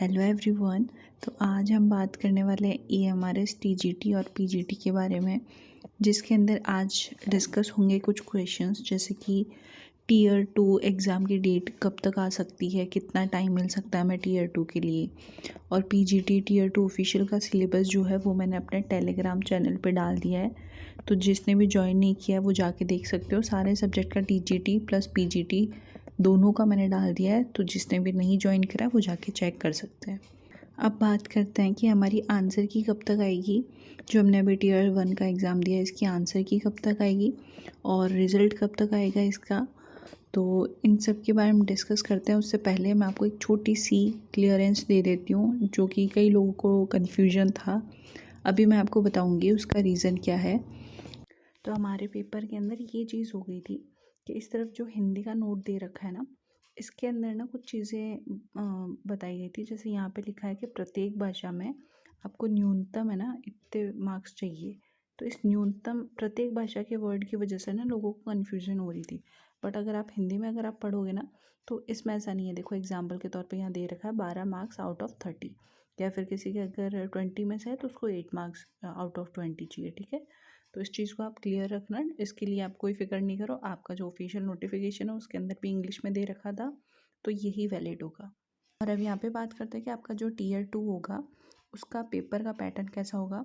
Hello everyone. तो आज हम बात करने वाले हैं EMRS TGT और PGT के बारे में, जिसके अंदर आज डिस्कस होंगे कुछ क्वेश्चंस, जैसे कि टीयर 2 एग्ज़ाम की डेट कब तक आ सकती है, कितना टाइम मिल सकता है हमें टीयर 2 के लिए, और PGT टीयर 2 ऑफिशियल का सिलेबस जो है वो मैंने अपने टेलीग्राम चैनल पे डाल दिया है। तो जिसने भी ज्वाइन नहीं किया है वो जाके देख सकते हो। सारे सब्जेक्ट का TGT प्लस PGT दोनों का मैंने डाल दिया है, तो जिसने भी नहीं ज्वाइन करा वो जाके चेक कर सकते हैं। अब बात करते हैं कि हमारी आंसर की कब तक आएगी। जो हमने अभी टीयर 1 का एग्ज़ाम दिया है, इसकी आंसर की कब तक आएगी और रिज़ल्ट कब तक आएगा इसका, तो इन सब के बारे में डिस्कस करते हैं। उससे पहले मैं आपको एक छोटी सी क्लियरेंस दे देती हूँ, जो कि कई लोगों को कन्फ्यूजन था। अभी मैं आपको बताऊँगी उसका रीज़न क्या है। तो हमारे पेपर के अंदर ये चीज़ हो गई थी कि इस तरफ जो हिंदी का नोट दे रखा है ना, इसके अंदर ना कुछ चीज़ें बताई गई थी। जैसे यहाँ पे लिखा है कि प्रत्येक भाषा में आपको न्यूनतम है ना इतने मार्क्स चाहिए। तो इस न्यूनतम प्रत्येक भाषा के वर्ड की वजह से ना लोगों को कन्फ्यूजन हो रही थी। बट अगर आप हिंदी में अगर आप पढ़ोगे ना, तो इसमें ऐसा नहीं है। देखो एग्जाम्पल के तौर पे यहाँ दे रखा है 12 मार्क्स आउट ऑफ 30, या फिर किसी के अगर 20 में से है तो उसको 8 मार्क्स आउट ऑफ 20 चाहिए। ठीक है, तो इस चीज़ को आप क्लियर रखना। इसके लिए आप कोई फिक्र नहीं करो, आपका जो ऑफिशियल नोटिफिकेशन है उसके अंदर भी इंग्लिश में दे रखा था, तो यही वैलिड होगा। और अब यहाँ पे बात करते हैं कि आपका जो टीयर 2 होगा उसका पेपर का पैटर्न कैसा होगा।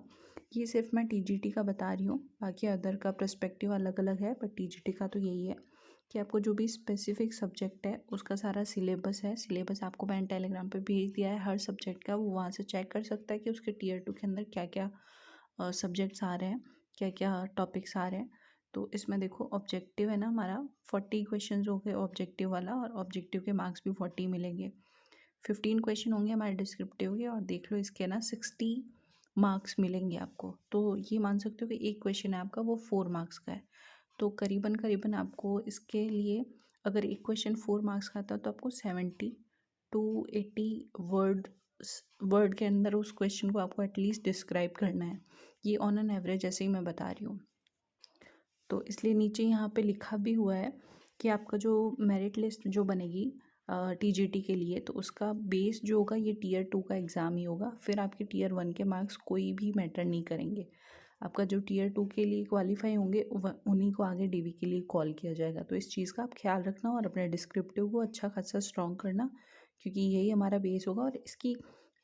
ये सिर्फ मैं TGT का बता रही हूँ, बाकी अदर का पर्सपेक्टिव अलग अलग है, बट TGT का तो यही है कि आपको जो भी स्पेसिफिक सब्जेक्ट है उसका सारा सिलेबस है। सिलेबस आपको मैंने टेलीग्राम पे भेज दिया है हर सब्जेक्ट का, वो वहाँ से चेक कर सकता है कि उसके टीयर 2 के अंदर क्या क्या सब्जेक्ट्स आ रहे हैं, क्या क्या टॉपिक्स आ रहे हैं। तो इसमें देखो ऑब्जेक्टिव है ना हमारा 40 क्वेश्चन हो गए ऑब्जेक्टिव वाला, और ऑब्जेक्टिव के मार्क्स भी 40 मिलेंगे। 15 क्वेश्चन होंगे हमारे डिस्क्रिप्टिव के, और देख लो इसके ना 60 मार्क्स मिलेंगे आपको। तो ये मान सकते हो कि एक क्वेश्चन है आपका वो 4 मार्क्स का है। तो करीबन करीबन आपको इसके लिए अगर एक क्वेश्चन 4 मार्क्स का था तो आपको 70 टू 80 वर्ड के अंदर उस क्वेश्चन को आपको एटलीस्ट डिस्क्राइब करना है। ये ऑन एन एवरेज ऐसे ही मैं बता रही हूँ। तो इसलिए नीचे यहाँ पे लिखा भी हुआ है कि आपका जो मेरिट लिस्ट जो बनेगी TGT के लिए, तो उसका बेस जो होगा ये टीयर 2 का एग्ज़ाम ही होगा। फिर आपके टीयर 1 के मार्क्स कोई भी मैटर नहीं करेंगे। आपका जो टीयर 2 के लिए क्वालिफाई होंगे उन्हीं को आगे DV के लिए कॉल किया जाएगा। तो इस चीज़ का आप ख्याल रखना और अपने डिस्क्रिप्टिव को अच्छा खासा स्ट्रॉन्ग करना, क्योंकि यही हमारा बेस होगा। और इसकी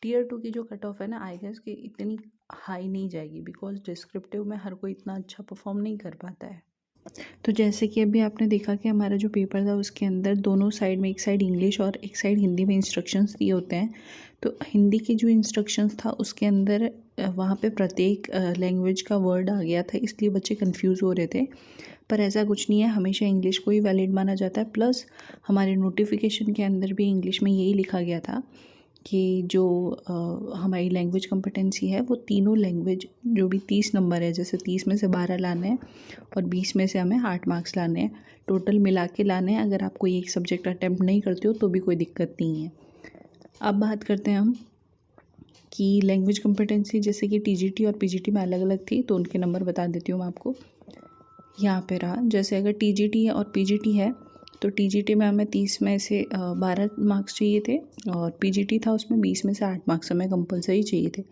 टीयर 2 की जो कट ऑफ है ना, आई गेस कि इतनी हाई नहीं जाएगी, बिकॉज डिस्क्रिप्टिव में हर कोई इतना अच्छा परफॉर्म नहीं कर पाता है। तो जैसे कि अभी आपने देखा कि हमारा जो पेपर था उसके अंदर दोनों साइड में, एक साइड इंग्लिश और एक साइड हिंदी में इंस्ट्रक्शंस दिए होते हैं। तो हिंदी के जो इंस्ट्रक्शंस था उसके अंदर वहाँ पे प्रत्येक लैंग्वेज का वर्ड आ गया था, इसलिए बच्चे कंफ्यूज हो रहे थे। पर ऐसा कुछ नहीं है, हमेशा इंग्लिश को ही वैलिड माना जाता है। प्लस हमारे नोटिफिकेशन के अंदर भी इंग्लिश में यही लिखा गया था कि जो हमारी लैंग्वेज कॉम्पिटेंसी है वो तीनों लैंग्वेज जो भी 30 नंबर है, जैसे 30 में से 12 लाने हैं और 20 में से हमें 8 मार्क्स लाने हैं, टोटल मिला के लाने हैं। अगर आप कोई एक सब्जेक्ट अटैम्प्ट नहीं करते हो तो भी कोई दिक्कत नहीं है। अब बात करते हैं हम कि लैंग्वेज कॉम्पिटेंसी जैसे कि TGT और PGT में अलग अलग थी, तो उनके नंबर बता देती हूँ मैं आपको। यहाँ पे रहा, जैसे अगर TGT और PGT है तो TGT में हमें 30 में से 12 मार्क्स चाहिए थे, और PGT था उसमें 20 में से 8 मार्क्स हमें कंपलसरी चाहिए थे।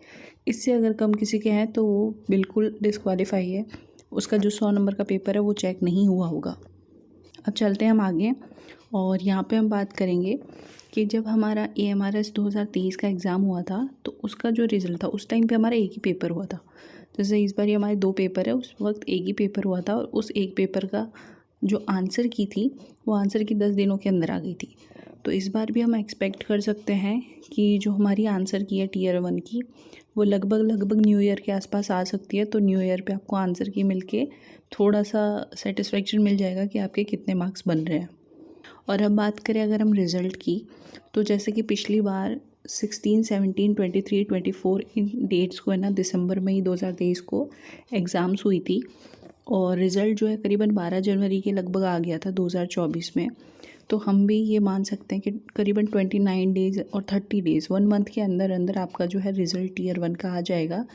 इससे अगर कम किसी के हैं तो वो बिल्कुल डिस्क्वालीफाई है, उसका जो 100 नंबर का पेपर है वो चेक नहीं हुआ होगा। अब चलते हैं हम आगे, और यहाँ पे हम बात करेंगे कि जब हमारा EMRS 2023 का एग्ज़ाम हुआ था तो उसका जो रिज़ल्ट था उस टाइम पे हमारा एक ही पेपर हुआ था। जैसे इस बार ये हमारे 2 पेपर है, उस वक्त एक ही पेपर हुआ था, और उस एक पेपर का जो आंसर की थी वो आंसर की 10 दिनों के अंदर आ गई थी। तो इस बार भी हम एक्सपेक्ट कर सकते हैं कि जो हमारी आंसर की है टीयर 1 की, वो लगभग न्यू ईयर के आसपास आ सकती है। तो न्यू ईयर पे आपको आंसर की मिलके थोड़ा सा सेटिस्फेक्शन मिल जाएगा कि आपके कितने मार्क्स बन रहे हैं। और अब बात करें अगर हम रिज़ल्ट की, तो जैसे कि पिछली बार 16, 17, 23, 24 इन डेट्स को है ना दिसंबर में ही 2023 को एग्ज़ाम्स हुई थी, और रिज़ल्ट जो है करीबन 12 जनवरी के लगभग आ गया था 2024 में। तो हम भी ये मान सकते हैं कि करीबन 29 डेज़ और 30 डेज़ 1 मंथ के अंदर अंदर आपका जो है रिज़ल्ट टीयर 1 का आ जाएगा।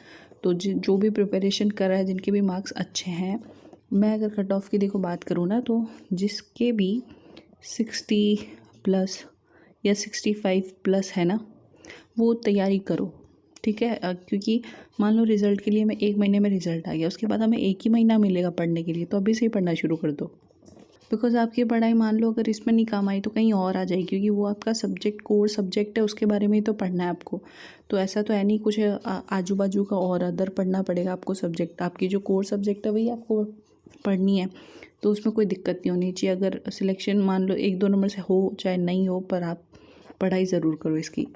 तो जो भी प्रिपरेशन कर रहा है, जिनके भी मार्क्स अच्छे हैं, मैं अगर कट ऑफ की देखो बात करूँ ना, तो जिसके भी 60 प्लस या 65 प्लस है ना, वो तैयारी करो, ठीक है। क्योंकि मान लो रिज़ल्ट के लिए मैं 1 महीने में रिज़ल्ट आ गया, उसके बाद हमें 1 ही महीना मिलेगा पढ़ने के लिए, तो अभी से ही पढ़ना शुरू कर दो। बिकॉज़ आपकी पढ़ाई मान लो अगर इसमें नहीं काम आई तो कहीं और आ जाएगी, क्योंकि वो आपका सब्जेक्ट कोर सब्जेक्ट है, उसके बारे में ही तो पढ़ना है आपको। तो ऐसा तो है नहीं कुछ आजू बाजू का और अदर पढ़ना पड़ेगा आपको सब्जेक्ट। आपकी जो कोर सब्जेक्ट है वही आपको पढ़नी है, तो उसमें कोई दिक्कत नहीं होनी चाहिए। अगर सिलेक्शन मान लो 1-2 नंबर से हो चाहे नहीं हो, पर आप पढ़ाई ज़रूर करो इसकी।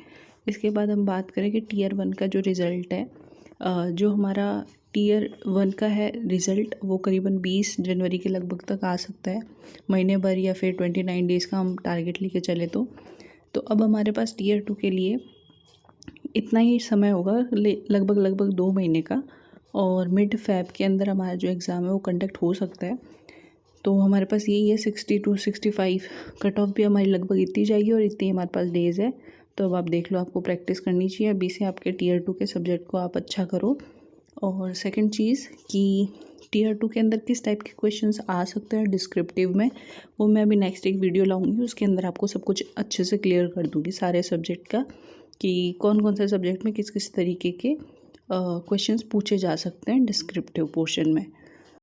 इसके बाद हम बात करें कि Tier 1 का जो रिज़ल्ट है, जो हमारा Tier 1 का है रिज़ल्ट, वो करीबन 20 जनवरी के लगभग तक आ सकता है, महीने भर या फिर 29 डेज़ का हम टारगेट लेके चले तो अब हमारे पास Tier 2 के लिए इतना ही समय होगा, लगभग 2 महीने का, और मिड फ़ेब के अंदर हमारा जो एग्ज़ाम है वो कंडक्ट हो सकता है। तो हमारे पास यही है 60 to 65, कट ऑफ भी हमारी लगभग इतनी जाएगी और इतनी हमारे पास डेज़ है। तो अब आप देख लो, आपको प्रैक्टिस करनी चाहिए अभी से, आपके Tier 2 के सब्जेक्ट को आप अच्छा करो। और सेकंड चीज़ कि Tier 2 के अंदर किस टाइप के क्वेश्चंस आ सकते हैं डिस्क्रिप्टिव में, वो मैं अभी नेक्स्ट एक वीडियो लाऊंगी, उसके अंदर आपको सब कुछ अच्छे से क्लियर कर दूँगी सारे सब्जेक्ट का, कि कौन कौन से सब्जेक्ट में किस किस तरीके के क्वेश्चंस पूछे जा सकते हैं डिस्क्रिप्टिव पोर्शन में।